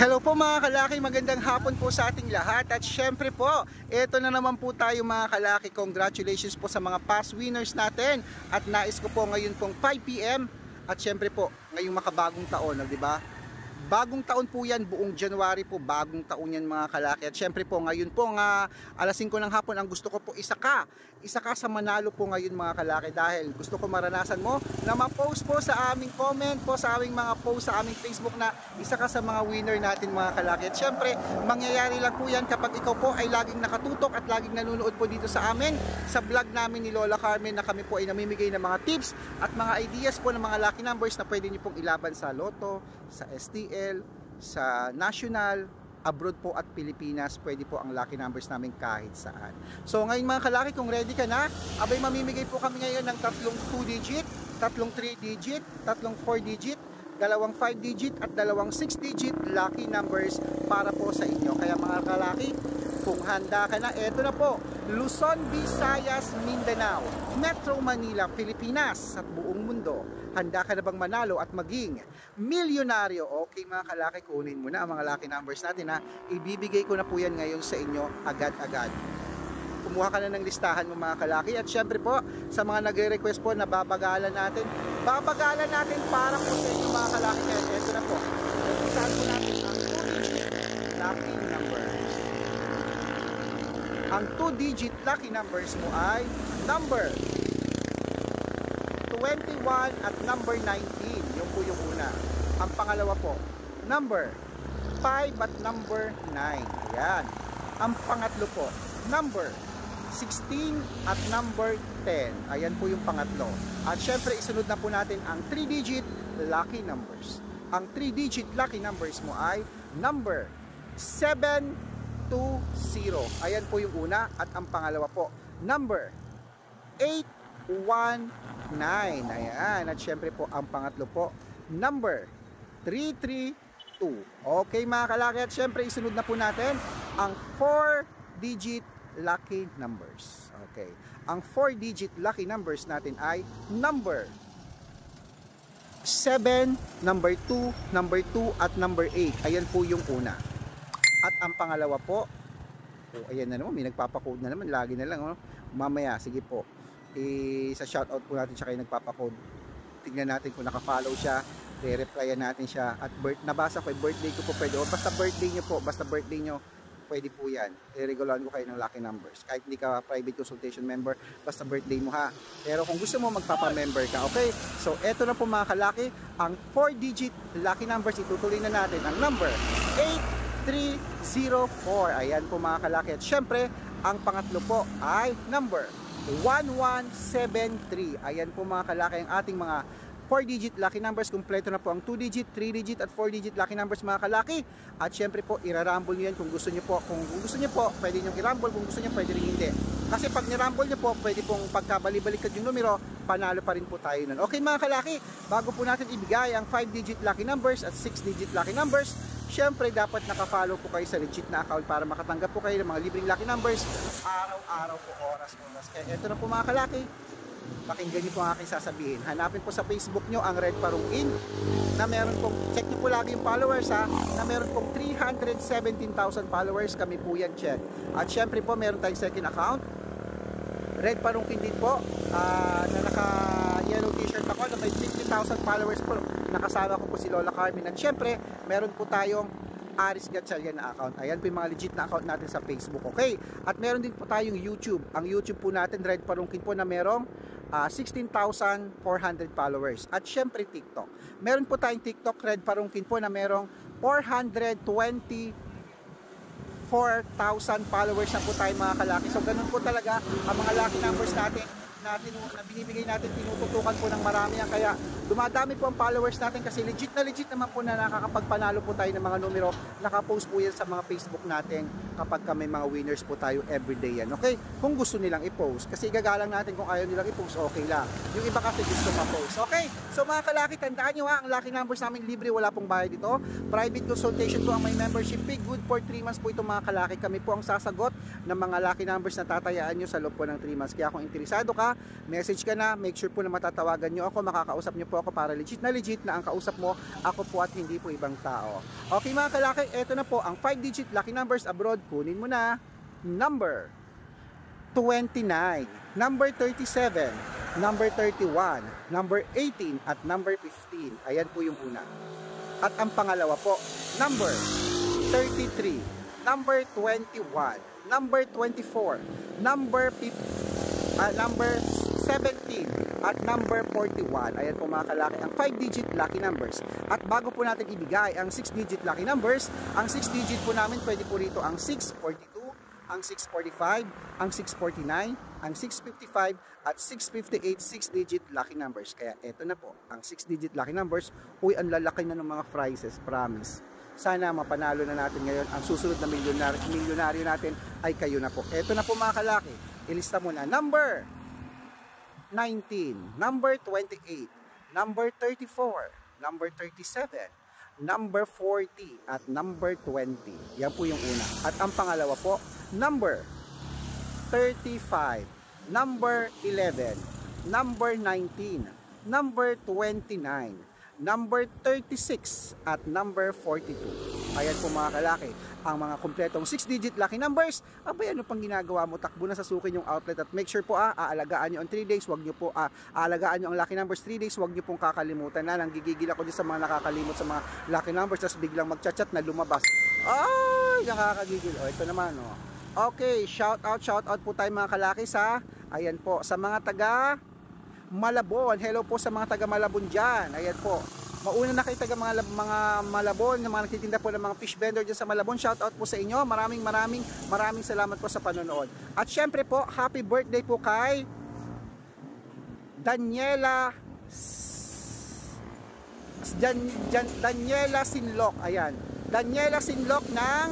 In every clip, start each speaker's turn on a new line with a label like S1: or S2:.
S1: Hello po mga kalaki, magandang hapon po sa ating lahat. At syempre po, ito na naman po tayo mga kalaki. Congratulations po sa mga past winners natin. At nais ko po ngayon pong 5 PM. At syempre po, ngayong makabagong taon, di ba? Bagong taon po yan, buong January po, bagong taon yan mga kalaki. At syempre po, ngayon po nga, alas 5 ng hapon, ang gusto ko po, isa ka sa manalo po ngayon mga kalaki. Dahil gusto ko maranasan mo na ma-post po sa aming comment po, sa aming mga post sa aming Facebook na isa ka sa mga winner natin mga kalaki. At syempre, mangyayari lang po yan kapag ikaw po ay laging nakatutok at laging nanonood po dito sa amin, sa vlog namin ni Lola Carmen, na kami po ay namimigay ng mga tips at mga ideas po ng mga lucky numbers na pwede nyo pong ilaban sa Lotto, sa STL, sa National, abroad po at Pilipinas. Pwede po ang lucky numbers namin kahit saan. So ngayon mga kalaki, kung ready ka na, abay mamimigay po kami ngayon ng tatlong 2-digit, tatlong 3-digit, tatlong 4-digit, dalawang 5-digit at dalawang 6-digit lucky numbers para po sa inyo. Kaya mga kalaki, kung handa ka na, eto na po, Luzon, Visayas, Mindanao, Metro Manila, Pilipinas at buong mundo. Handa ka na bang manalo at maging milyonaryo? Okay mga kalaki, kunin mo na ang mga lucky numbers natin ha. Ibibigay ko na po yan ngayon sa inyo agad-agad. Kumuha ka na ng listahan mo mga kalaki. At syempre po, sa mga nagre-request po na babagalan natin para po sa inyo mga kalaki. Kaya eto na po, saan po natin ang 2-digit lucky numbers. Ang 2-digit lucky numbers mo ay number 21 at number 19. Yung po yung una. Ang pangalawa po, number 5 at number 9. Ayan. Ang pangatlo po, number 16 at number 10. Ayan po yung pangatlo. At syempre, isunod na po natin ang 3-digit lucky numbers. Ang 3-digit lucky numbers mo ay number 720. Ayan po yung una. At ang pangalawa po, number 819. Ayan. At syempre po, ang pangatlo po, number 332. Okay mga kalaki. At syempre, isunod na po natin ang 4-digit lucky numbers. Okay. Ang 4-digit lucky numbers natin ay number 7, number 2, number 2 at number 8. Ayan po yung una. At ang pangalawa po, ayan na naman, may nagpapakode na naman, lagi na lang. Mamaya, sige po, sa shoutout po natin siya kayo nagpapakode. Tignan natin kung nakafollow siya, re-replyan natin siya. At nabasa ko, birthday ko po pwede. O basta birthday nyo po, basta birthday nyo, pwede po yan. I-regularan ko kayo ng lucky numbers. Kahit hindi ka private consultation member, basta birthday mo ha. Pero kung gusto mo, magpapa-member ka, okay? So, eto na po mga kalaki, ang 4-digit lucky numbers, itutuloy na natin ang number 8304. Ayan po mga kalaki. At syempre, ang pangatlo po ay number 1173. Ayan po mga kalaki, ang ating mga 4-digit lucky numbers. Kumpleto na po ang 2-digit, 3-digit at 4-digit lucky numbers mga kalaki. At syempre po, irarumble nyo yan kung gusto nyo po. Kung gusto nyo po, pwede nyo i-rumble. Kung gusto nyo, pwede rin hindi. Kasi pag ni-rumble nyo po, pwede pong pagkabali-baliktad yung numero, panalo pa rin po tayo nun. Okay mga kalaki, bago po natin ibigay ang 5-digit lucky numbers at 6-digit lucky numbers, syempre dapat nakafollow po kayo sa legit na account para makatanggap po kayo ng mga libreng lucky numbers araw-araw po, oras-oras. Kaya eto na po mga kalaki, pakinggan niyo po ang aking sasabihin. Hanapin po sa Facebook nyo ang Red Parungin na meron pong, check niyo po lagi yung followers ha, na meron pong 317,000 followers. Kami po yan, check. At syempre po meron tayong second account, Red Parungin din po, na naka yellow t-shirt ako na may 50,000 followers po. Nakasama ko po si Lola Carmen. At syempre meron po tayong Aris Gatchalian na account. Ayan po yung mga legit na account natin sa Facebook. Okay? At meron din po tayong YouTube. Ang YouTube po natin, Red Parungkin po, na merong 16,400 followers. At syempre TikTok. Meron po tayong TikTok, Red Parungkin po, na merong 424,000 followers na po tayo mga kalaki. So ganun po talaga ang mga lucky numbers natin na binibigay natin, tinututukan po ng marami yan. Kaya dumadami po ang followers natin kasi legit naman po na nakakapagpanalo po tayo ng mga numero. Nakapost po yan sa mga Facebook natin kapag may mga winners po tayo everyday yan. Okay? Kung gusto nilang i-post. Kasi igagalang natin kung ayaw nilang i-post, okay lang. Yung iba kasi gusto ma-post. Okay? So mga kalaki, tandaan nyo ha, ang lucky numbers namin libre, wala pong bayad dito. Private consultation po ang may membership fee. Good for 3 months po ito mga kalaki. Kami po ang sasagot ng mga lucky numbers na tatayaan nyo sa loob po ng 3 months. Kaya kung interesado ka, ka, message ka na, make sure po na matatawagan nyo ako, makakausap nyo po ako para legit na ang kausap mo, ako po at hindi po ibang tao. Okay mga kalaki, eto na po ang 5-digit lucky numbers abroad. Kunin mo na. Number 29, number 37, number 31, number 18 at number 15. Ayan po yung una. At ang pangalawa po, number 33, number 21, number 24, number 17 at number 41. Ayan po mga kalaki ang 5-digit lucky numbers. At bago po natin ibigay ang 6-digit lucky numbers, ang 6-digit po namin pwede po rito ang 642, ang 645, ang 649, ang 655 at 658 6-digit lucky numbers. Kaya eto na po ang 6-digit lucky numbers. Uy, ang lalaki na ng mga prizes, promise. Sana mapanalo na natin ngayon. Ang susunod na milyonaryo natin ay kayo na po. Eto na po mga kalaki. Ilista mo na. Number 19, number 28, number 34, number 37, number 40 at number 20. Yan po yung una. At ang pangalawa po, number 35, number 11, number 19, number 29, number 36 at number 42. Ayan po mga kalaki, ang mga kumpletong 6-digit lucky numbers. Abay, ano pang ginagawa mo? Takbo na sa sukin yung outlet at make sure po aalagaan nyo ang 3 days. Wag nyo po aalagaan nyo ang lucky numbers 3 days. Wag nyo pong kakalimutan na. Nanggigigil ako din sa mga nakakalimot sa mga lucky numbers tapos biglang magchat-chat na lumabas. Ay, nakakagigil. O, ito naman, o. Okay, shout out po tayo mga kalaki sa, ayan po, sa mga taga Malabon. Hello po sa mga taga Malabon dyan. Ayan po. Mauna na kayo taga mga Malabon, yung mga nagtitinda po ng mga fish vendor dyan sa Malabon. Shout out po sa inyo. Maraming salamat po sa panonood. At syempre po, happy birthday po kay Daniela Sinloc. Ayan. Daniela Sinloc ng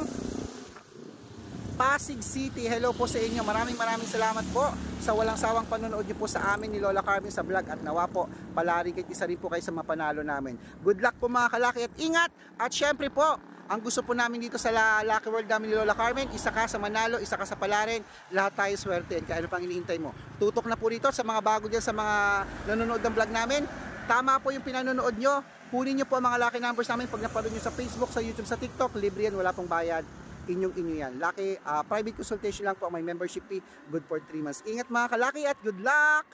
S1: Pasig City. Hello po sa inyo. Maraming salamat po sa walang sawang panonood niyo po sa amin ni Lola Carmen sa vlog at nawa po palari kahit isa rin po kayo sa mapanalo namin. Good luck po mga kalaki at ingat. At syempre po, ang gusto po namin dito sa Lucky World namin ni Lola Carmen, isa ka sa manalo, isa ka sa palarin, lahat tayo swerte. Kaya ano pang iniintay mo? Tutok na po dito sa mga bago dyan sa mga nanonood ng vlog namin. Tama po yung pinanonood nyo. Kunin nyo po ang mga lucky numbers namin pag napanood nyo sa Facebook, sa YouTube, sa TikTok. Libre yan, wala pong bayad. Inyo yan. Lucky, private consultation lang po, may membership fee, good for 3 months. Ingat mga kalaki at good luck!